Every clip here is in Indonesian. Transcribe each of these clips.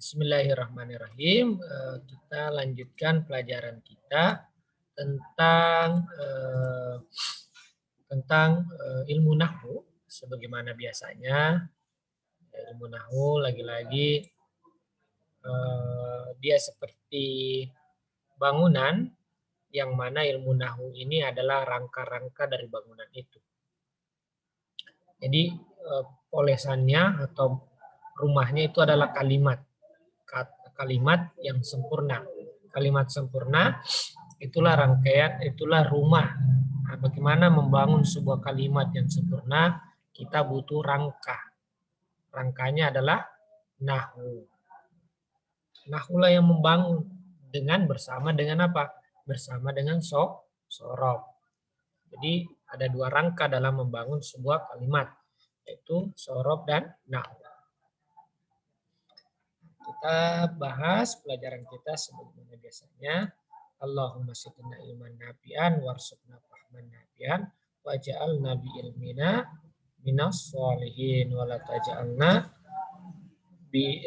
Bismillahirrahmanirrahim. Kita lanjutkan pelajaran kita tentang ilmu nahwu. Sebagaimana biasanya, ilmu nahwu lagi-lagi dia seperti bangunan, yang mana ilmu nahwu ini adalah rangka-rangka dari bangunan itu. Jadi polesannya atau rumahnya itu adalah kalimat yang sempurna. Kalimat sempurna itulah rangkaian, itulah rumah. Nah, bagaimana membangun sebuah kalimat yang sempurna? Kita butuh rangka. Rangkanya adalah nahwu. Nahwu lah yang membangun bersama dengan apa? Bersama dengan sorob. Jadi ada dua rangka dalam membangun sebuah kalimat, yaitu sorob dan nahwu. Kita bahas pelajaran kita sebagaimana biasanya. Allahumma sitna ilman nafi'an warzuqna fahman nafi'an waj'alna bi ilmina minas sholihin wala taj'alna bi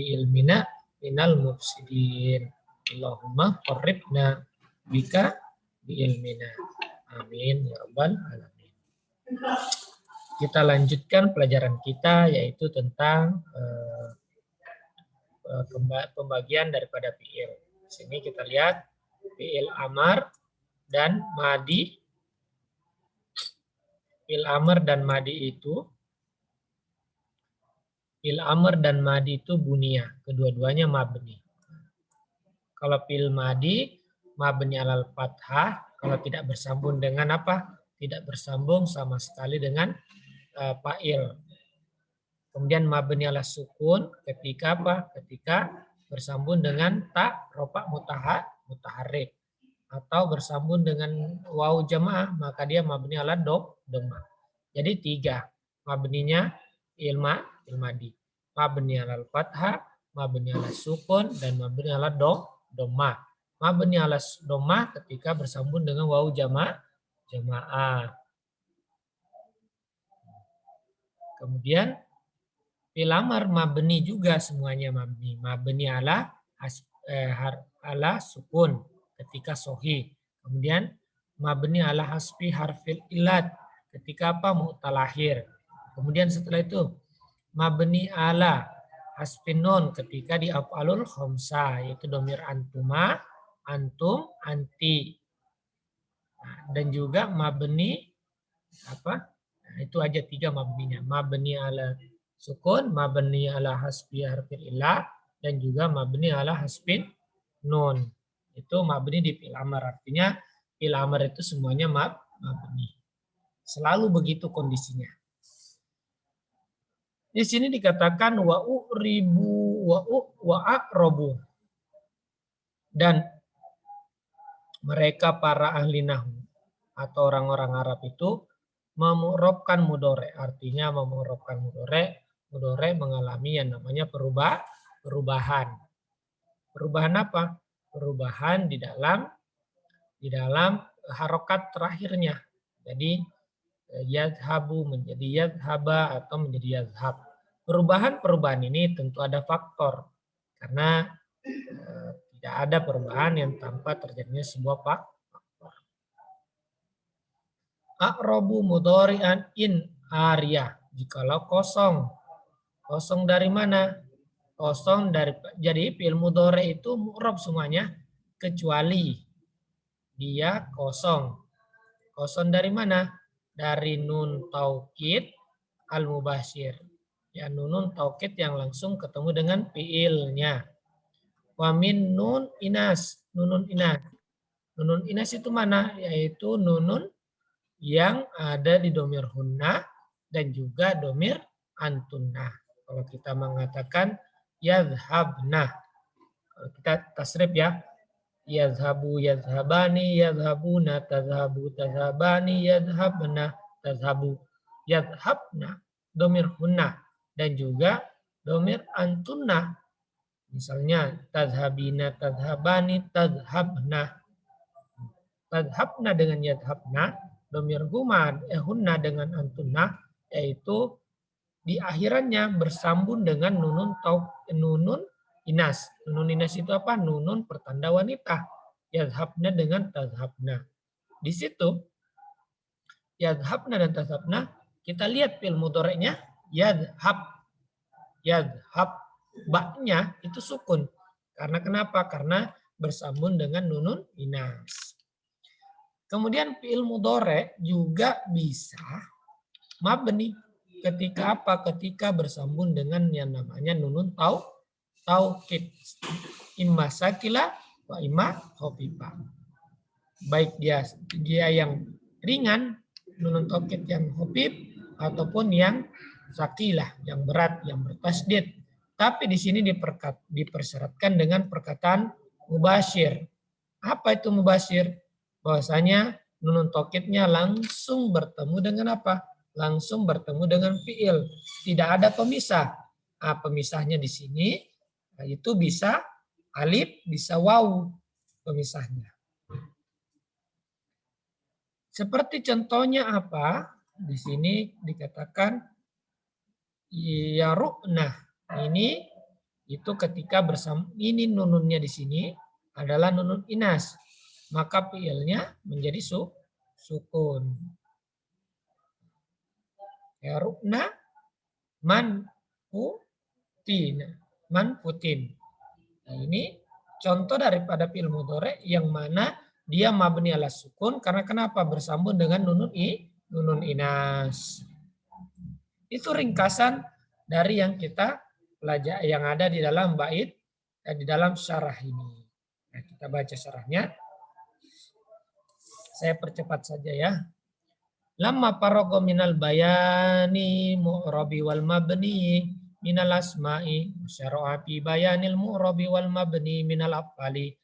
ilmina minal mufsidin. Allahumma qarribna bika bi ilmina. Amin ya rabbal alamin. Kita lanjutkan pelajaran kita, yaitu tentang pembagian daripada fi'il. Di sini kita lihat fi'il amar dan madi. Fi'il amar dan madi itu bunia, kedua-duanya mabni. Kalau fi'il madi mabni alal fathah, kalau tidak bersambung dengan apa? Tidak bersambung sama sekali dengan fa'il. Kemudian mabni ala sukun ketika apa? Ketika bersambung dengan ta rofa mutaharrik, atau bersambung dengan waw jamaah, maka dia mabni ala dhamma. Jadi tiga mabninya ilma ilmadi. Mabni ala fathah, mabni ala sukun, dan mabni ala dhamma. Mabni ala dhamma ketika bersambung dengan waw jamaah. Kemudian fi'il amar mabni juga, semuanya mabni. Mabni ala sukun ketika sohi. Kemudian mabni ala hasbi harfil ilat ketika apa? Mu'talahir. Kemudian setelah itu mabni ala hasbin nun ketika di af'alul khamsah, yaitu domir antuma, antum, anti. Nah, dan juga mabni apa? Nah, itu aja tiga mabninya. Mabni ala sukun, mabni ala hasbi harfil ilah, dan juga mabni ala hasbin nun. Itu mabni di fi'il amar. Artinya fi'il amar itu semuanya mabni. Selalu begitu kondisinya. Di sini dikatakan wa uribu wa aqrabu. Dan mereka para ahli nahwu atau orang-orang Arab itu memu'rabkan mudhari'. Artinya memu'rabkan mudhari'. Mudhari' mengalami yang namanya perubahan. Perubahan apa? Perubahan di dalam harokat terakhirnya. Jadi yadhabu menjadi yadhaba atau menjadi yadhab. Perubahan ini tentu ada faktor. Karena tidak ada perubahan yang tanpa terjadinya sebuah faktor. Aqrabu mudhari'an in arya. Jikalau kosong. Kosong dari mana? Kosong dari, jadi fi'il mudhari' itu mu'rab semuanya kecuali dia kosong. Kosong dari mana? Dari nun taukid al-mubashir. Ya, nun taukid yang langsung ketemu dengan fi'ilnya. Wa min nun inas. Nunun inas. Nunun inas itu mana? Yaitu nunun yang ada di domir hunna dan juga domir antunna. Kalau kita mengatakan yadhabna, kalau kita tasrif ya, yadhabu yadhabani yadhabuna tadhabu tadhabani yadhabna tadhabu yadhabna, domir hunna, dan juga domir antunna. Misalnya tadhabina tadhabani tadhabna. Tadhabna dengan yadhabna, domir hunna dengan antunna, yaitu di akhirannya bersambung dengan nunun inas. Nunun inas itu apa? Nunun pertanda wanita. Yadhabna dengan tadhabna. Di situ yadhabna dan tadhabna kita lihat fi'il mudhari'nya yadhab. Yadhab baknya itu sukun. Karena kenapa? Karena bersambung dengan nunun inas. Kemudian fi'il mudhari' juga bisa mabni. Ketika apa? Ketika bersambung dengan yang namanya nunun taukid. Imma sakila wa imma khofifa. Baik dia yang ringan, nunun taukid yang khofif, ataupun yang sakilah, yang berat, yang bertasdid. Tapi di sini dipersyaratkan dengan perkataan mubasyir. Apa itu mubasyir? Bahwasanya nunun taukidnya langsung bertemu dengan apa? Langsung bertemu dengan fiil. Tidak ada pemisah. Nah, pemisahnya di sini itu bisa alif, bisa waw pemisahnya. Seperti contohnya apa? Di sini dikatakan ya ru'nah. Ini itu ketika bersama ini nununnya di sini adalah nunun inas. Maka fiilnya menjadi sukun. Ya ru'na man putin. Man putin. Nah, ini contoh daripada fi'il mudhari yang mana dia mabni ala sukun karena kenapa? Bersambung dengan nunun inas. Itu ringkasan dari yang kita pelajari yang ada di dalam bait di dalam syarah ini. Nah, kita baca syarahnya. Saya percepat saja ya. Lamma parago minal bayani mu'rabi wal mabni minal asma'i syara'a fi bayanil mu'rabi wal mabni minal af'ali.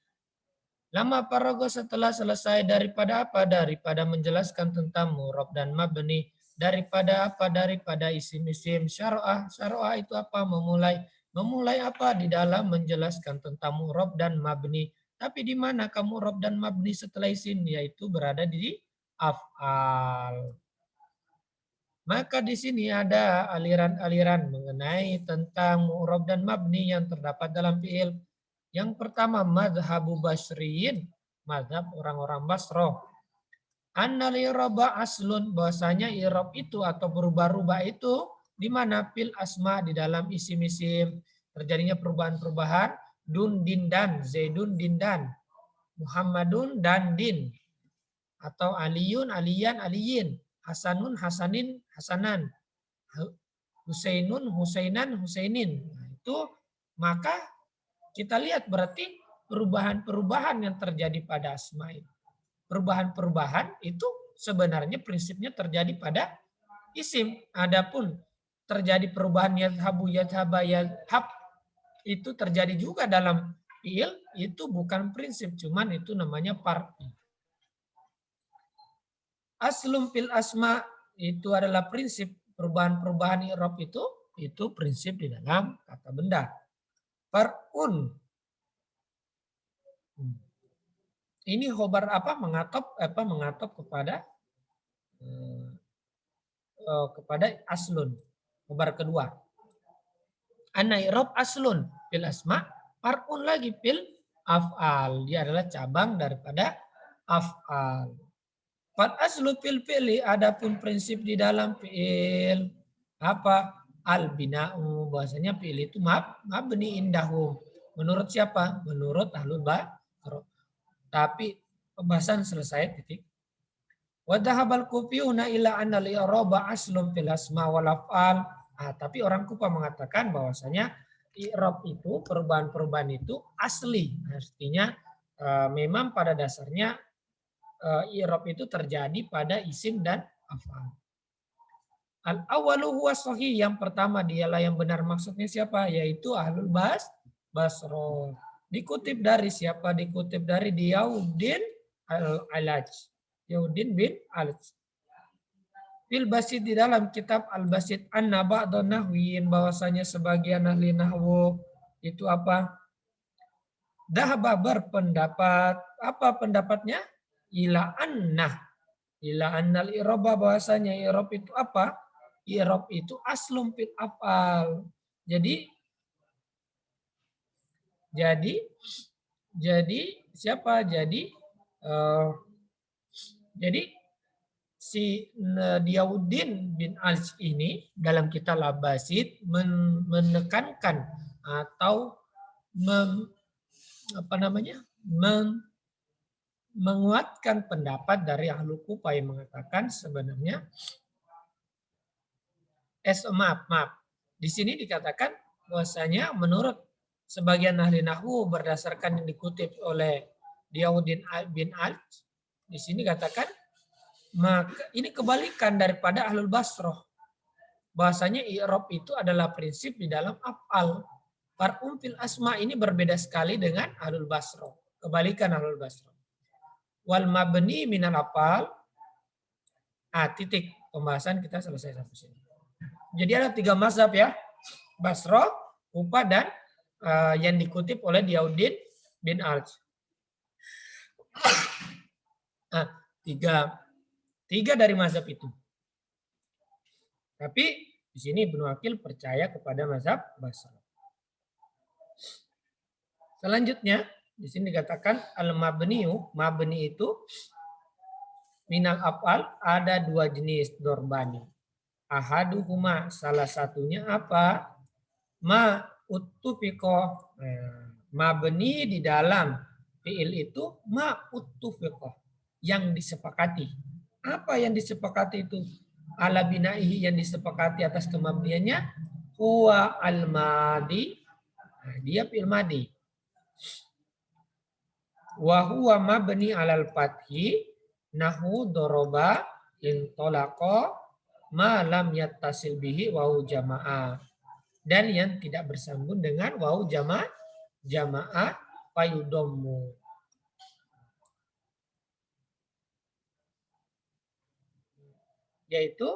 Lama parago setelah selesai daripada apa? Daripada menjelaskan tentang mu'rab dan mabni. Daripada apa? Daripada isim-isim syara'ah. Syara'ah itu apa? Memulai. Memulai apa? Di dalam menjelaskan tentang mu'rab dan mabni. Tapi di mana kamu mu'rab dan mabni setelah isim? Yaitu berada di af'al. Maka di sini ada aliran-aliran mengenai tentang mu'rab dan mabni yang terdapat dalam fi'il. Yang pertama madhabu basriyin, madhab orang-orang Basroh. Annal i'raba aslun, bahwasanya i'rab itu atau berubah-ubah itu di mana fil asma di dalam isim-isim terjadinya perubahan-perubahan dun din dan, zaidun din dan, muhammadun dan din, atau aliyun aliyan aliyin, hasanun hasanin hasanan, husainun husainan husainin. Nah, itu maka kita lihat berarti perubahan-perubahan yang terjadi pada asma itu. Perubahan-perubahan itu sebenarnya prinsipnya terjadi pada isim. Adapun terjadi perubahan yadhabu yadhaba yadhab itu terjadi juga dalam fi'il, itu bukan prinsip, cuman itu namanya far'i. Aslum fil asma itu adalah prinsip perubahan-perubahan i'rab itu prinsip di dalam kata benda. Far'un. Ini khobar apa? Mengatop kepada aslun. Khobar kedua. Anna i'rab aslun fil asma, far'un lagi fil af'al. Dia adalah cabang daripada af'al. Fal aslu fil fi'li, adapun prinsip di dalam fi'il apa? Al bina'u, bahasanya fi'il itu mabni indahum. Menurut siapa? Menurut ahlul basroh. Tapi pembahasan selesai titik. Wa dhahabal kufiyuna ila anna al-i'raba aslun fil asma wal af'al. Tapi orang Kufa mengatakan bahwasanya i'rab itu perubahan-perubahan itu asli. Artinya memang pada dasarnya i'rab itu terjadi pada isim dan af'al. Al-awwalu huwa sahih, yang pertama dialah yang benar. Maksudnya siapa? Yaitu ahlul basroh. Dikutip dari siapa? Dikutip dari Diyauddin al-Alaj. Diyauddin bin Alaj. Fil Basit, di dalam kitab Al-Basit, anna ba'dhan nahwiyin, bahwasanya sebagian ahli nahwu itu apa? Dhahaba berpendapat. Apa pendapatnya? Ila annal i'raba, bahwasanya i'rab itu apa? i'rab itu aslum fil af'al. Jadi siapa? Jadi si Diauddin bin Alj ini dalam kitab Al-Basit menekankan atau menguatkan pendapat dari Ahlul Kufah yang mengatakan sebenarnya maaf. Di sini dikatakan bahwasanya menurut sebagian ahli nahwu berdasarkan yang dikutip oleh Diauddin bin Alj, di sini katakan maka ini kebalikan daripada Ahlul Basroh. Bahasanya i'rab itu adalah prinsip di dalam af'al. Far'un fil asma ini berbeda sekali dengan Ahlul Basroh. Kebalikan Ahlul Basroh. Wal mabni minal af'al. Titik. Pembahasan kita selesai sampai sini. Jadi ada 3 mazhab ya. Basroh, Kufah, dan yang dikutip oleh Diauddin bin Alj. Tiga dari mazhab itu. Tapi di sini Ibnu Aqil percaya kepada mazhab Basroh. Selanjutnya di sini dikatakan al-mabniu, mabni itu minal af'al ada 2 jenis dorbani. Ahaduhuma salah satunya apa? Ma uttufiqo. Mabni di dalam fi'il itu ma uttufiqo, yang disepakati. Apa yang disepakati itu? Ala binaihi, yang disepakati atas kemabniannya huwa al-madi. Dia fi'il madi. Wa huwa mabni alal fathi nahu doroba intolaqa ma lam yattasil bihi wawu jamaah. Dan yang tidak bersambung dengan wawu jamaah fayudommu. Yaitu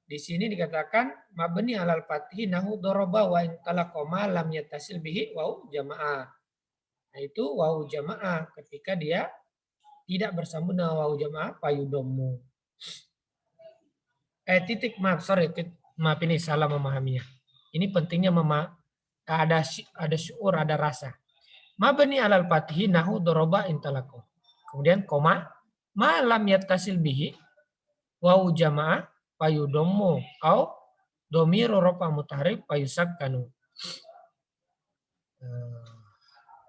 di sini dikatakan mabni alal fathi nahu doroba wa intalaqa ma lam yattasil bihi wawu jamaah. Nah, itu wawu jamaah ketika dia tidak bersambung dengan wawu jamaah fayudommu. Maaf ini salah memahaminya. Ini pentingnya ada syuur, ada rasa. Mabni alal fathi nahu doroba intalaqo. Kemudian koma ma lam yattasil bihi wawu jamaah fayudommu au domiru rofa mutaharrik fayusakkanu.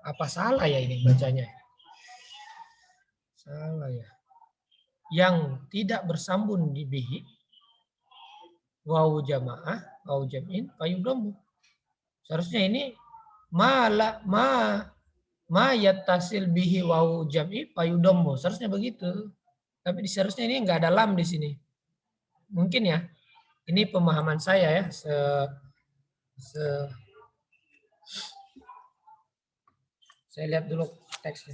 Apa salah ya ini bacanya? Salah ya. Yang tidak bersambung di bihi wawu jamaah, wawu jam'in fayudommu. Seharusnya ini ma yattasil bihi wawu jam'i fayudommu. Seharusnya begitu. Tapi seharusnya ini enggak ada lam di sini. Mungkin ya. Ini pemahaman saya ya. Saya lihat dulu teksnya.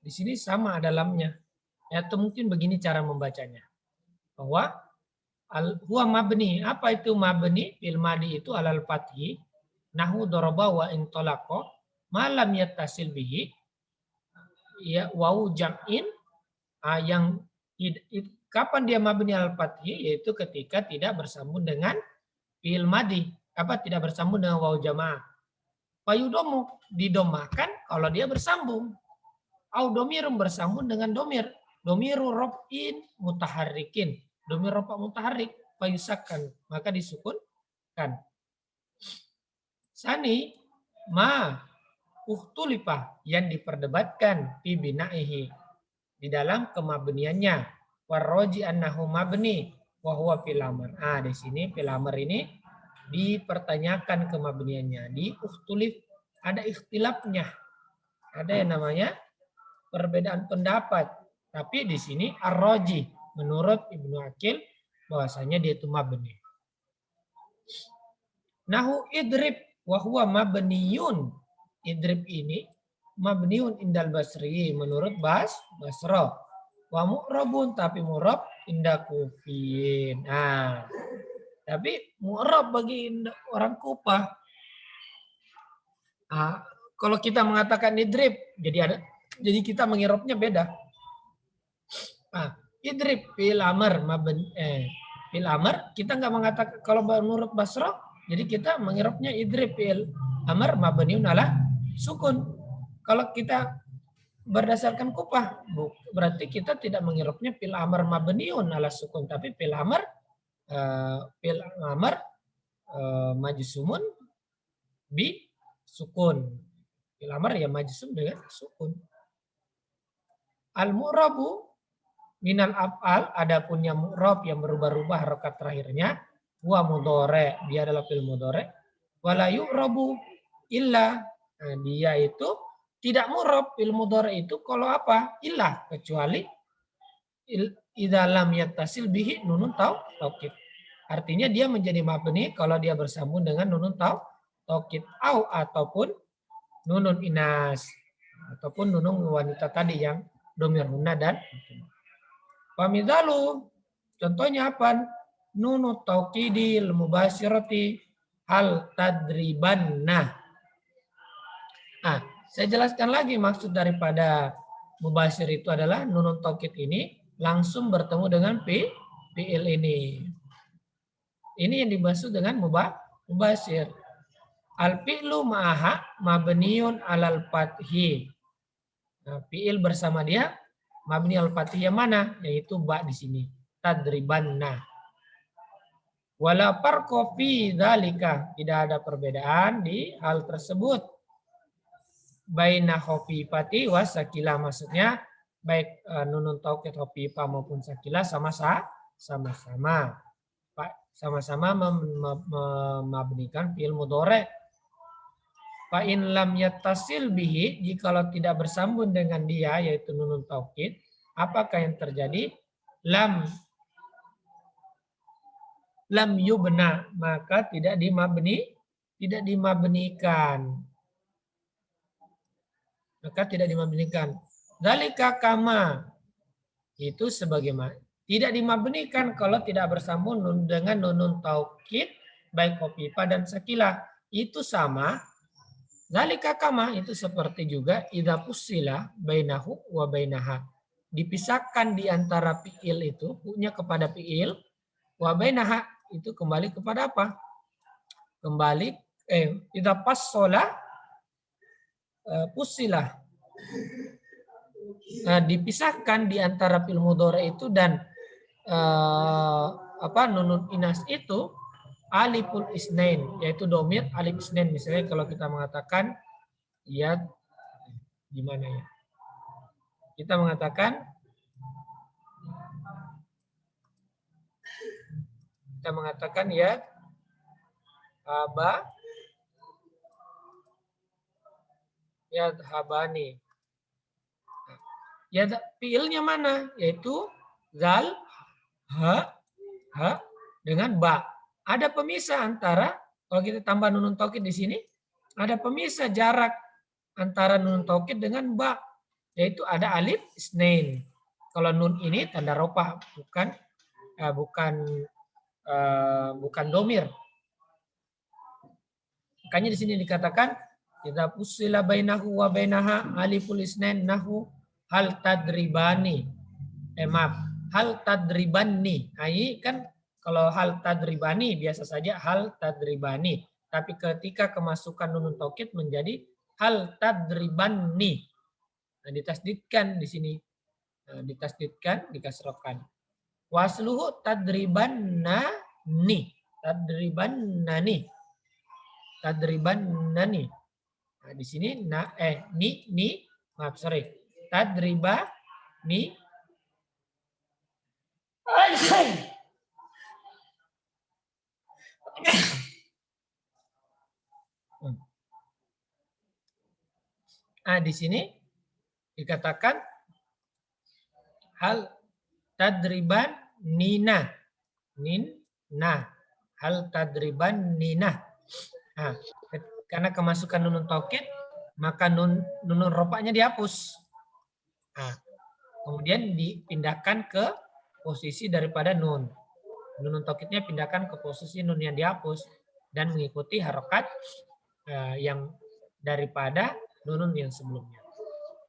Di sini sama ada lamnya. Atau mungkin begini cara membacanya. Bahwa huwa mabni. Apa itu mabni? Fil madi itu alal fathi. Nahu doroba wa intolaqo. Malam yattasil bihi. Ya, wawu jam'in. Yang kapan dia mabni alal fathi? Yaitu ketika tidak bersambung dengan fil madi. Tidak bersambung dengan wawu jamaah. Fayudomu. Didomakan kalau dia bersambung. Au domirum bersambung dengan domir. Domiru rob'in mutaharrikin. Domir rob mutaharrik. Fayusakan. Maka disukunkan. Sani. Ma. Uhtulipah. Yang diperdebatkan. Fi binaihi. Di dalam kemabniannya. Warroji annahu mabni. Wahuwa fil amr. Di sini fil amr ini dipertanyakan kemabniannya. Di uhtulif. Ada ikhtilafnya. Ada yang namanya perbedaan pendapat. Tapi di sini ar-raji menurut Ibnu Aqil bahwasanya dia itu mabni. Nahu idrib wa huwa mabniyun. Idrib ini mabniun indal basri menurut Basroh. Wa mu'rabun, tapi mu'rab inda kufiyin. Nah, tapi mu'rab bagi orang Kufah. Nah, kalau kita mengatakan idrib, jadi kita mengirapnya beda. Nah, idrib fil amr fil amr kita nggak mengatakan, kalau menurut Basrah, jadi kita mengirapnya idrib fil amr mabniun ala sukun. Kalau kita berdasarkan Kufah, berarti kita tidak mengirapnya fil amr mabniun ala sukun, tapi fil amr majzumun bi sukun. Fil amr ya majzum dengan sukun. Al-mu'rabu minal af'al, adapun yang mu'rab yang berubah-ubah harokat terakhirnya, wa mudhari, dia adalah fil mudhari, wala yu'rabu illa, nah, dia itu tidak mu'rab fil mudhari itu kalau apa? Illa, kecuali idza lam yattasil bihi nunun taukid. Artinya dia menjadi mabni kalau dia bersambung dengan nunun taukid ataupun nunun inas ataupun nunun wanita tadi yang domir hunna dan pamidalu, contohnya apa? Nunu taukidil mubasyirati hal tadribanna. Nah, saya jelaskan lagi maksud daripada mubasyir itu adalah nunun taukid ini langsung bertemu dengan fi'il ini. Ini yang dimaksud dengan mubasyir. Al-fi'lu ma'aha mabniun alal fathi. Nah, fi'il bersama dia mabni al-fathi yang mana? Yaitu ba di sini. Tadribanna. Wala farqa fi dzalika. Tidak ada perbedaan di hal tersebut. Baina khafifati wa sakila, maksudnya baik nunun taukid khafifah maupun sakila sama-sama. Sama-sama memabnikan fi'il mudhari. Fa in lam yattasil bihi, jikalau tidak bersambung dengan dia yaitu nunun taukid, apakah yang terjadi? Lam yubna, maka tidak dimabnikan. Maka tidak dimabnikan. Dzalika kama, itu sebagaimana tidak dimabnikan kalau tidak bersambung dengan nunun taukid baik khafifah dan sakila. Itu sama. Dzalika kama, itu seperti juga idza fusila bainahu wa bainaha. Dipisahkan di antara fi'il itu, hu-nya kepada fi'il, wa bainaha itu kembali kepada apa? Kembali idza fasala fusilah. Dipisahkan di antara fi'il mudhari itu dan nunun inas itu aliful isnain, yaitu domir alif isnain. Misalnya kalau kita mengatakan ya gimana ya? Kita mengatakan ya habani. Ya fiilnya mana? Yaitu zal, ha dengan ba. Ada pemisah antara, kalau kita tambah nunun taukid di sini, ada pemisah jarak antara nunun taukid dengan ba, yaitu ada alif isnain. Kalau nun ini tanda rofah, bukan domir. Makanya di sini dikatakan idza fusila bainahu wa bainaha aliful isnain nahu hal tadribani. Hal tadribani. Nah, ini kan kalau hal tadribani biasa saja hal tadribani. Tapi ketika kemasukan nunun taukid menjadi hal tadribani. Nah, ditasdidkan di sini. Nah, ditasdidkan, dikasrokan. Wasluhu tadribannani. Tadribannani. Nah, di sini tadribani. Di sini dikatakan hal tadriban nina. Hal tadriban nina. Karena kemasukan nunun taukid, maka nunun rofaknya dihapus. Kemudian dipindahkan ke posisi daripada nun. Nunun taukidnya pindahkan ke posisi nun yang dihapus dan mengikuti harokat yang daripada nunun yang sebelumnya.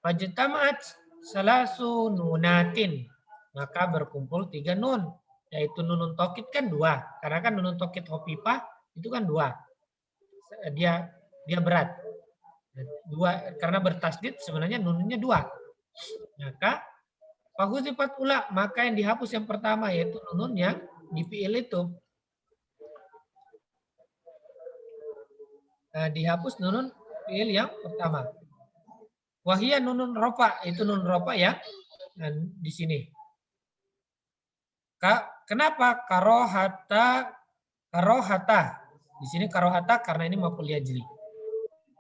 Fajtama'at salasu nunatin, maka berkumpul 3 nun, yaitu nunun taukid kan 2, karena kan nunun taukid khafifah itu kan 2. Dia berat. 2 karena bertasdid sebenarnya nununnya 2. Maka fahuzifat ula, maka yang dihapus yang pertama yaitu nunun yang di fi'il itu. Dihapus nunun fi'il yang pertama. Wahia nunun rofa, itu nunun rofa ya di sini. Kenapa karohata? Di sini karohata karena ini maf'ul ajli.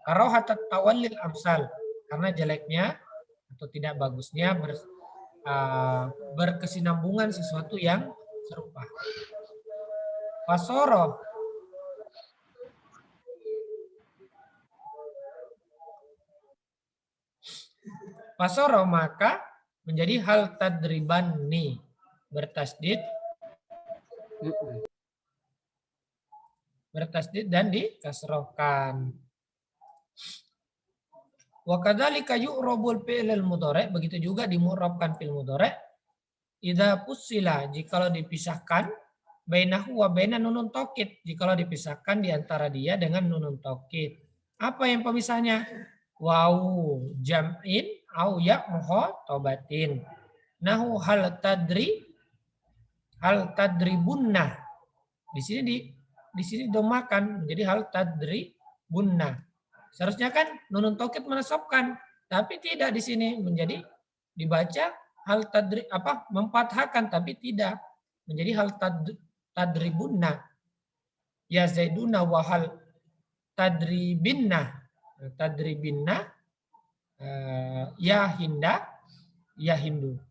Karohata tawallil amsal, karena jeleknya atau tidak bagusnya berkesinambungan sesuatu yang serupa. Fasoro maka menjadi hal tadriban nih, bertasdid dan dikasrohkan. Wa kadzalika yu'rabul fi'lul mudhari', begitu juga dimu'rabkan fi'il mudhari'. Idza fussila, jikalau dipisahkan, bainahu wa baina nunun taukid, jikalau dipisahkan di antara dia dengan nunun taukid. Apa yang pemisahnya? Wau jam'in au ya mukhatabatin. Nahu hal tadribunna. Di sini domakan menjadi hal tadribunna. Seharusnya kan nunun taukid menasabkan, tapi tidak, di sini menjadi dibaca hal memfathahkan, tapi tidak, menjadi hal tadribunna. Ya zaiduna wa hal tadribinna. Ya hinda, ya hindu.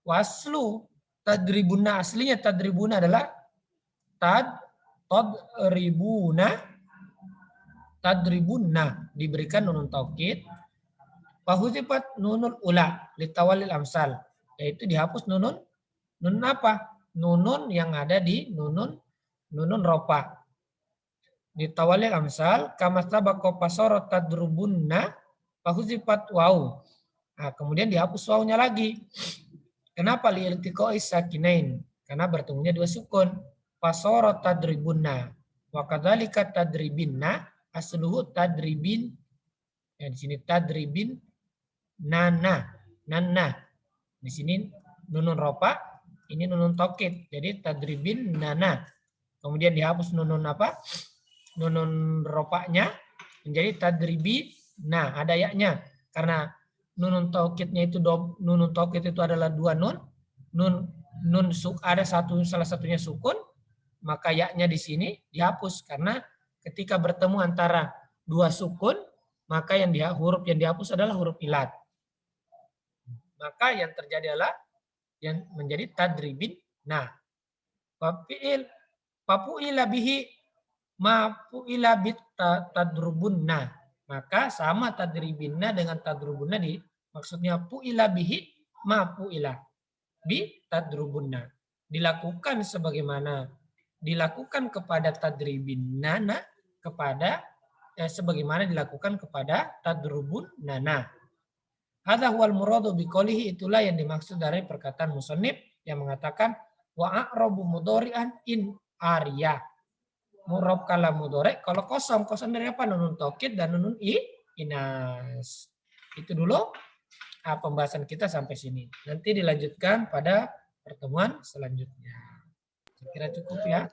Waslu tadribuna, aslinya tadribuna adalah tadribuna diberikan nunun taukid. Fahuzifat nunul ula litawalil amsal, yaitu dihapus nunun apa? Nunun yang ada di nunun ropa. Ditawalil amsal kama sabaqo pasara tadrubunna fahuzifat waw. Nah, kemudian dihapus wawnya lagi. Kenapa? Li'iltiqai sakinain, karena bertemunya 2 sukun. Pasara tadribunna wa kadzalika tadribinna asluhu tadribin. Ya, di sini tadribin nana. Di sini nunun ropa, ini nunun taukid. Jadi tadribin nana. Kemudian dihapus nunun apa? Nunun ropanya menjadi tadribi. Nah, ada yaknya. Karena nunun taukidnya itu nunun taukid itu adalah 2 nun. Ada salah satunya sukun, maka yaknya di sini dihapus karena ketika bertemu antara 2 sukun, maka huruf yang dihapus adalah huruf ilat. Maka yang terjadi adalah yang menjadi tadribin. Nah, fapu'ila bihi ma fu'ila bit tadrubunna. Maka sama tadribinna dengan tadrubunna maksudnya fu'ila bihi ma fu'ila bi tadrubunna. Dilakukan sebagaimana dilakukan kepada tadribinna sebagaimana dilakukan kepada tadrubunnana. Hadza huwal muradu biqoulihi, itulah yang dimaksud dari perkataan musannif yang mengatakan wa a'rabu mudhari'an in arya. Murab kalam mudhari' kalau kosong dari apa? Nunun taukid dan nunun inas. Itu dulu pembahasan kita sampai sini. Nanti dilanjutkan pada pertemuan selanjutnya. Saya kira cukup ya.